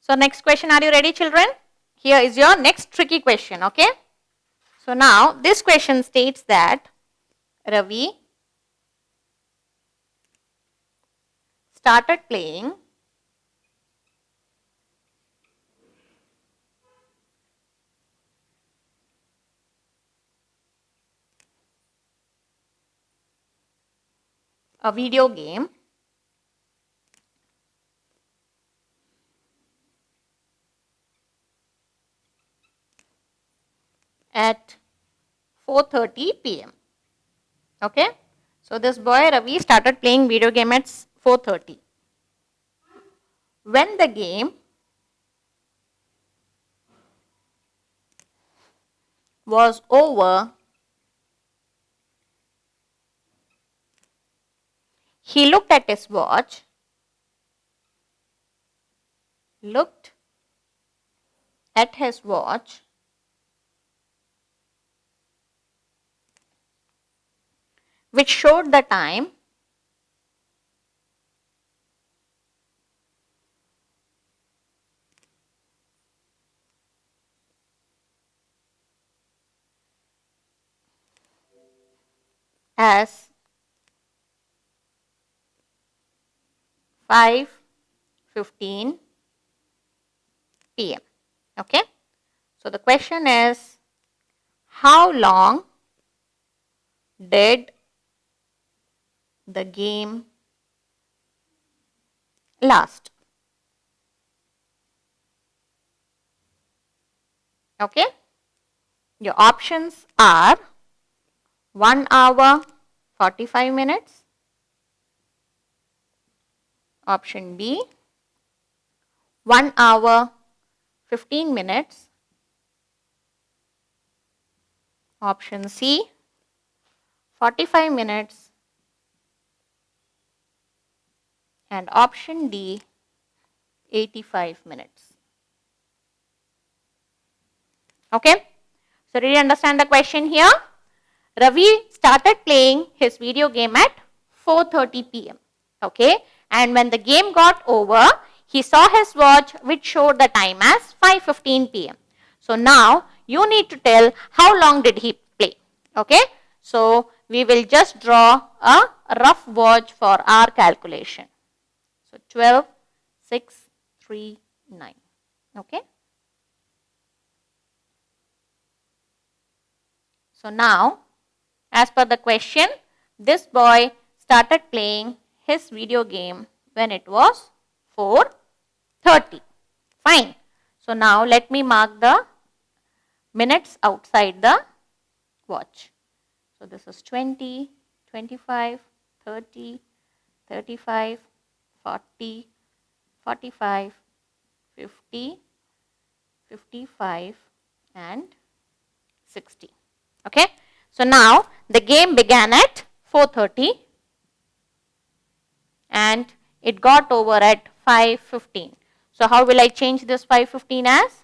So next question, are you ready, children? Here is your next tricky question, okay? So now this question states that Ravi started playing a video game at 4:30 p.m. Okay? So this boy Ravi started playing video game at 4:30. When the game was over, he looked at his watch, which showed the time as 5:15 p.m. Okay. So the question is, how long did the game last? Okay. Your options are 1 hour 45 minutes. Option B, 1 hour 15 minutes. Option C, 45 minutes. And option D, 85 minutes. Okay. So did you understand the question here? Ravi started playing his video game at 4:30 p.m. Okay. And when the game got over, he saw his watch which showed the time as 5:15 p.m. So now you need to tell how long did he play. Okay. So we will just draw a rough watch for our calculation. So 12, 6, 3, 9. Okay. So now, as per the question, this boy started playing his video game when it was 4:30. Fine. So now let me mark the minutes outside the watch. So this is 20, 25, 30, 35, 40, 45, 50, 55 and 60. Okay. So now the game began at 4:30 and it got over at 5:15. So how will I change this 5:15 as?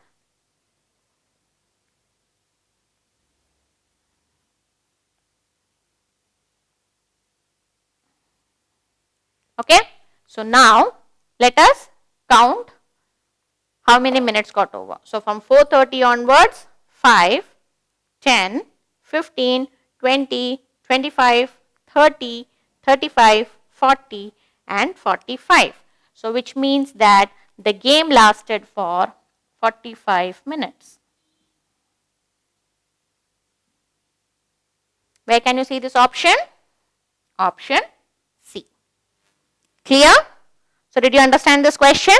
Okay. So now let us count how many minutes got over. So from 4:30 onwards, 5, 10, 15, 20, 25, 30, 35, 40 and 45. So which means that the game lasted for 45 minutes. Where can you see this option? Option C. Clear? So did you understand this question?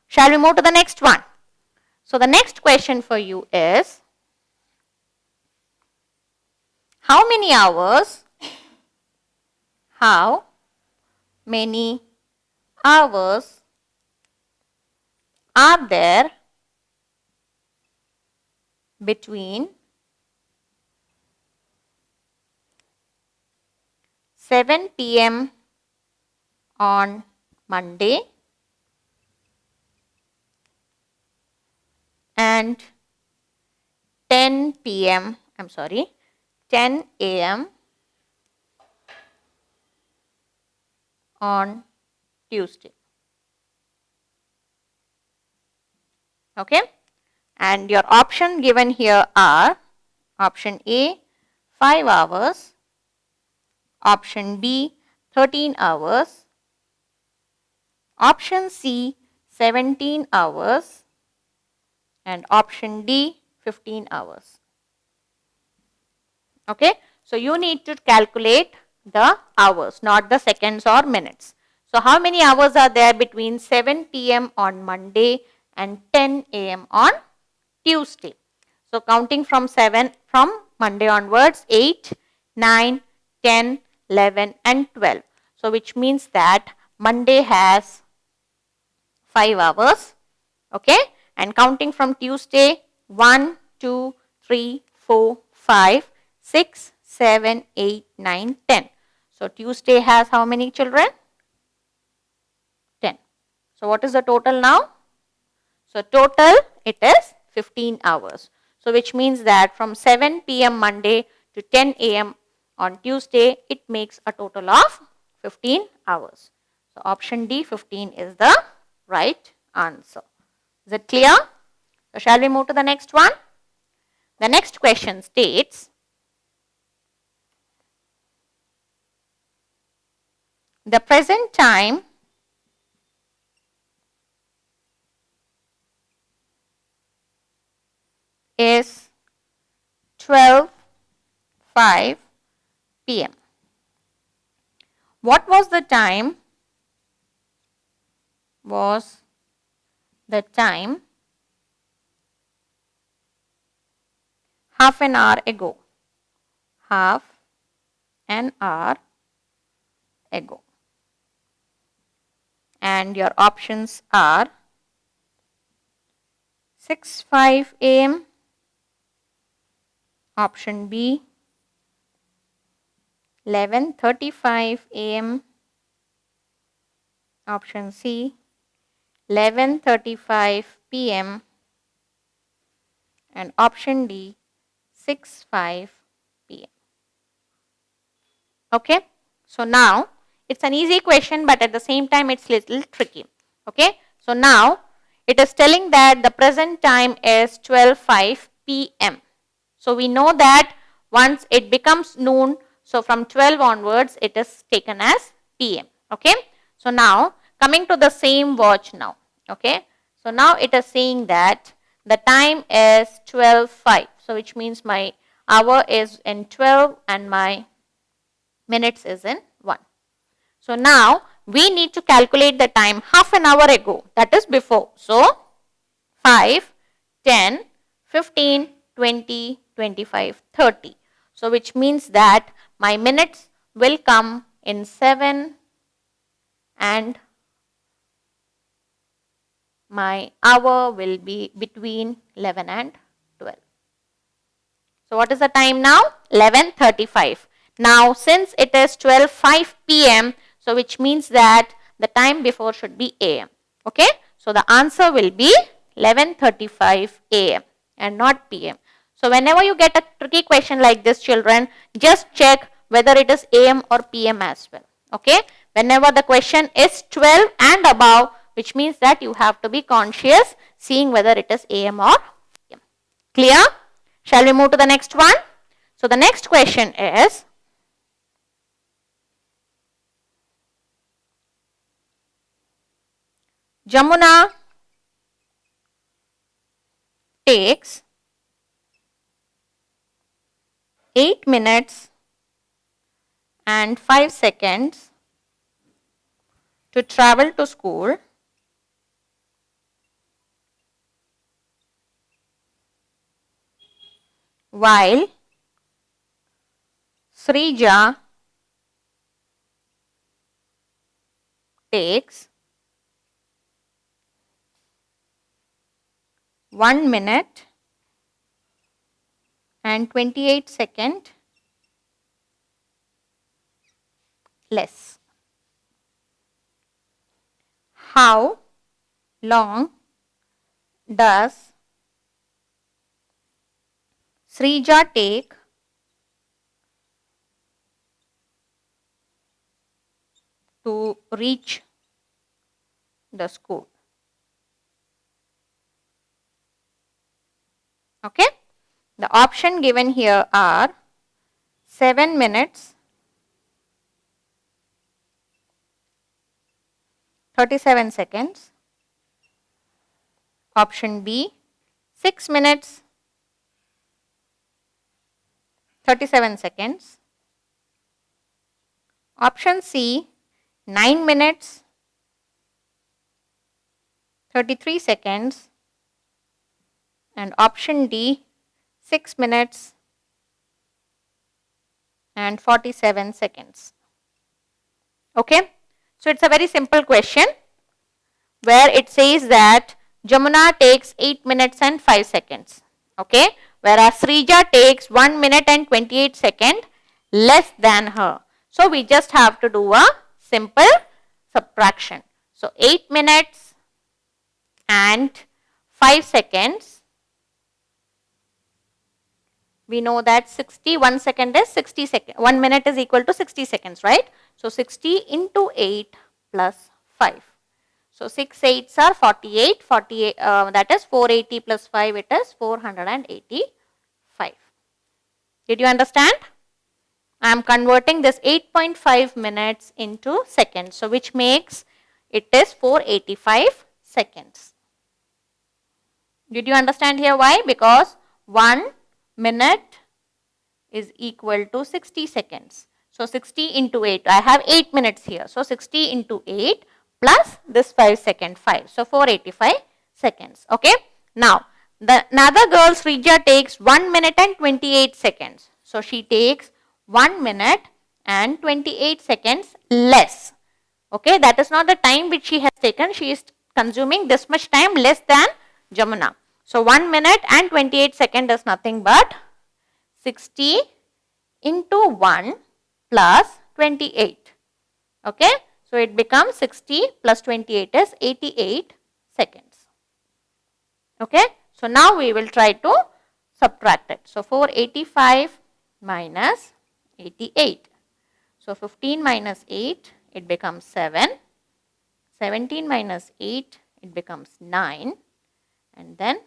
Shall we move to the next one? So the next question for you is, how many hours are there between 7 p.m. on Monday and 10 a.m. on Tuesday? Okay, and your option given here are option A 5 hours, option B 13 hours, option C 17 hours, and option D 15 hours. Okay, so you need to calculate the hours, not the seconds or minutes. So how many hours are there between 7 p.m. on Monday and 10 a.m. on Tuesday? So counting from Monday onwards, 8, 9, 10, 11 and 12. So which means that Monday has 5 hours. Okay, and counting from Tuesday, 1, 2, 3, 4, 5, 6, 7, 8, 9, 10. So Tuesday has how many children? 10. So what is the total now? So total it is 15 hours. So which means that from 7 p.m. Monday to 10 a.m. on Tuesday, it makes a total of 15 hours. So option D 15 is the right answer. Is it clear? So shall we move to the next one? The next question states, the present time is 12:05 p.m. What was the time? Was the time half an hour ago? Half an hour ago. And your options are 6:05 a.m. Option B 11:35 a.m. Option C 11:35 p.m. and option D 6:05 p.m. Okay, so now it's an easy question, but at the same time it's little tricky. Okay, so now it is telling that the present time is 12:05 p.m. So we know that once it becomes noon, so from 12 onwards it is taken as p.m. Okay, so now coming to the same watch now. Okay, so now it is saying that the time is 12:05. So which means my hour is in 12 and my minutes is in 1. So now we need to calculate the time half an hour ago, that is before. So 5, 10, 15, 20, 25, 30. So which means that my minutes will come in 7 and my hour will be between 11 and 12. So what is the time now? 11:35. Now since it is 12:05 p.m. so which means that the time before should be a.m. Okay, so the answer will be 11:35 a.m. and not p.m. So whenever you get a tricky question like this, children, just check whether it is a.m. or p.m. as well. Okay, whenever the question is 12 and above, which means that you have to be conscious seeing whether it is a.m. or p.m. Clear? Shall we move to the next one? So the next question is, Jamuna takes 8 minutes and 5 seconds to travel to school while Srija takes 1 minute and 28 seconds less. How long does Srija take to reach the school? Okay. The option given here are 7 minutes 37 seconds. Option B 6 minutes 37 seconds. Option C 9 minutes 33 seconds. And option D 6 minutes and 47 seconds. Okay. So it's a very simple question where it says that Jamuna takes 8 minutes and 5 seconds. Okay. Whereas Srija takes 1 minute and 28 seconds less than her. So we just have to do a simple subtraction. So 8 minutes and 5 seconds. We know that 1 second is 60 seconds. 1 minute is equal to 60 seconds, right? So 60 into 8 plus 5. So 6 8s are 48. 48 that is 480 plus 5, it is 485. Did you understand? I am converting this 8.5 minutes into seconds. So which makes it is 485 seconds. Did you understand here why? Because 1 minute is equal to 60 seconds. So 60 into 8. I have 8 minutes here. So 60 into 8 plus this 5 second 5. So 485 seconds. Okay. Now another girl Srija takes 1 minute and 28 seconds. So she takes 1 minute and 28 seconds less. Okay. That is not the time which she has taken. She is consuming this much time less than Jamuna. So 1 minute and 28 seconds is nothing but 60 into 1 plus 28. Okay. So it becomes 60 plus 28 is 88 seconds. Okay. So now we will try to subtract it. So 485 minus 88. So 15 minus 8, it becomes 7. 17 minus 8, it becomes 9. And then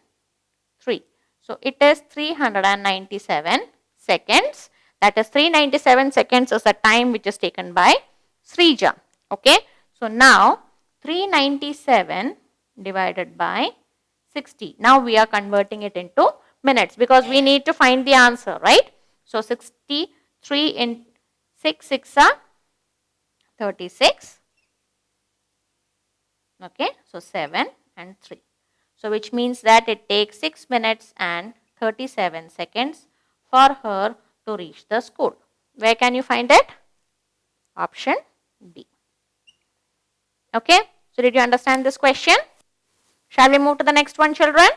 3. So it is 397 seconds. That is 397 seconds is the time which is taken by Srija. Okay. So now 397 divided by 60. Now we are converting it into minutes because we need to find the answer, right? So 63 in 6 6 are 36. Okay. So 7 and 3. So which means that it takes 6 minutes and 37 seconds for her to reach the school. Where can you find it? Option B. Okay. So did you understand this question? Shall we move to the next one, children?